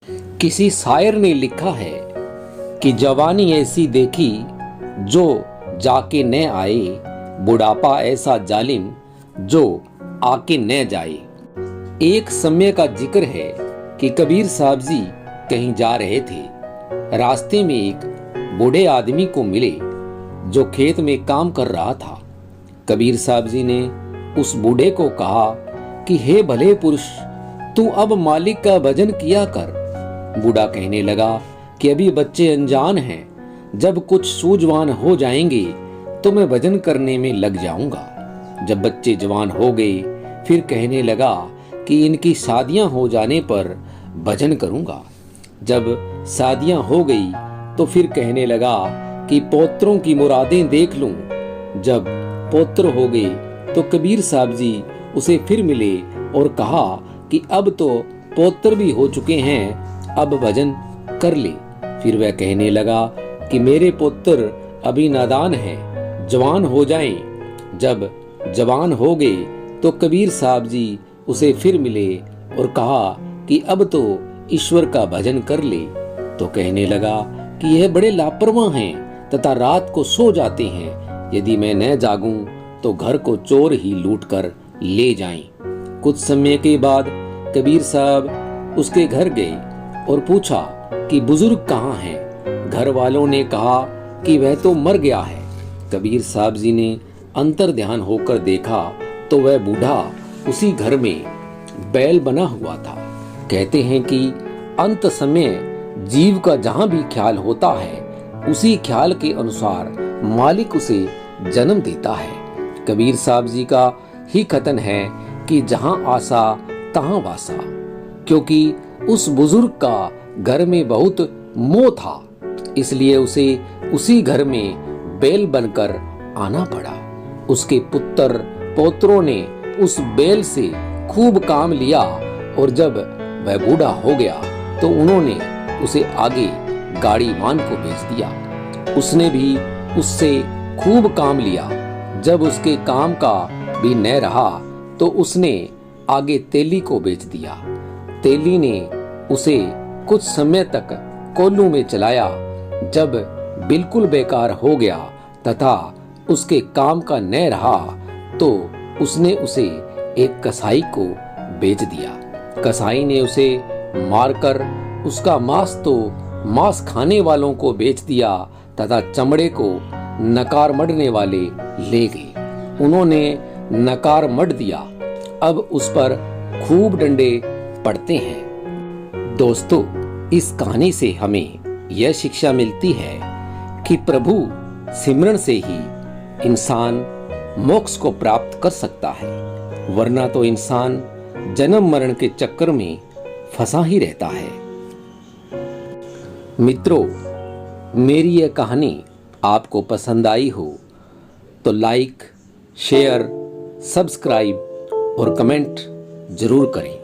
किसी शायर ने लिखा है कि जवानी ऐसी देखी जो जाके न आए, बुढ़ापा ऐसा जालिम जो आके न जाए। एक समय का जिक्र है कि कबीर साहब जी कहीं जा रहे थे। रास्ते में एक बूढ़े आदमी को मिले जो खेत में काम कर रहा था। कबीर साहब जी ने उस बूढ़े को कहा कि हे भले पुरुष, तू अब मालिक का भजन किया कर। बूढ़ा कहने लगा कि अभी बच्चे अनजान हैं, जब कुछ सूझवान हो जाएंगे तो मैं भजन करने में लग जाऊंगा। जब बच्चे जवान हो गए फिर कहने लगा कि इनकी शादियां हो जाने पर भजन करूंगा। जब शादियां हो गई तो फिर कहने लगा कि पौत्रों की मुरादें देख लूं। जब पौत्र हो गए तो कबीर साहब जी उसे फिर मिले और कहा कि अब तो पौत्र भी हो चुके हैं, अब भजन कर ले। फिर वह कहने लगा कि मेरे पुत्र अभी नादान हैं, जवान हो जाएं। जब जवान हो गए तो कबीर साहब जी उसे फिर मिले और कहा कि अब तो ईश्वर का भजन कर ले। तो कहने लगा कि यह बड़े लापरवाह हैं तथा रात को सो जाते हैं, यदि मैं न जागूं तो घर को चोर ही लूट कर ले जाएं। कुछ समय के बाद कबीर साहब उसके घर गए और पूछा कि बुजुर्ग कहाँ हैं। घर वालों ने कहा कि वह तो मर गया है। कबीर साहब जी ने अंतर ध्यान होकर देखा तो वह बूढ़ा उसी घर में बैल बना हुआ था। कहते हैं कि अंत समय जीव का जहां भी ख्याल होता है, उसी ख्याल के अनुसार मालिक उसे जन्म देता है। कबीर साहब जी का ही कथन है कि जहां आशा तहां वासा, क्योंकि उस बुजुर्ग का घर में बहुत मोह था, इसलिए उसे उसी घर में बैल बनकर आना पड़ा। उसके पुत्र पौत्रों ने उस बैल से खूब काम लिया और जब वह बूढ़ा हो गया तो उन्होंने उसे आगे गाड़ीवान को भेज दिया। उसने भी उससे खूब काम लिया। जब उसके काम का भी न रहा तो उसने आगे तेली को बेच दिया। तेली ने उसे कुछ समय तक कोल्लू में चलाया। जब बिल्कुल बेकार हो गया तथा उसके काम का न रहा तो उसने उसे एक कसाई को बेच दिया। कसाई ने उसे मारकर उसका मांस तो मांस खाने वालों को बेच दिया तथा चमड़े को नकार मढ़ने वाले ले गए। उन्होंने नकार मढ़ दिया। अब उस पर खूब डंडे पड़ते हैं। दोस्तों, इस कहानी से हमें यह शिक्षा मिलती है कि प्रभु सिमरन से ही इंसान मोक्ष को प्राप्त कर सकता है, वरना तो इंसान जन्म मरण के चक्कर में फंसा ही रहता है। मित्रों, मेरी यह कहानी आपको पसंद आई हो तो लाइक, शेयर, सब्सक्राइब और कमेंट जरूर करें।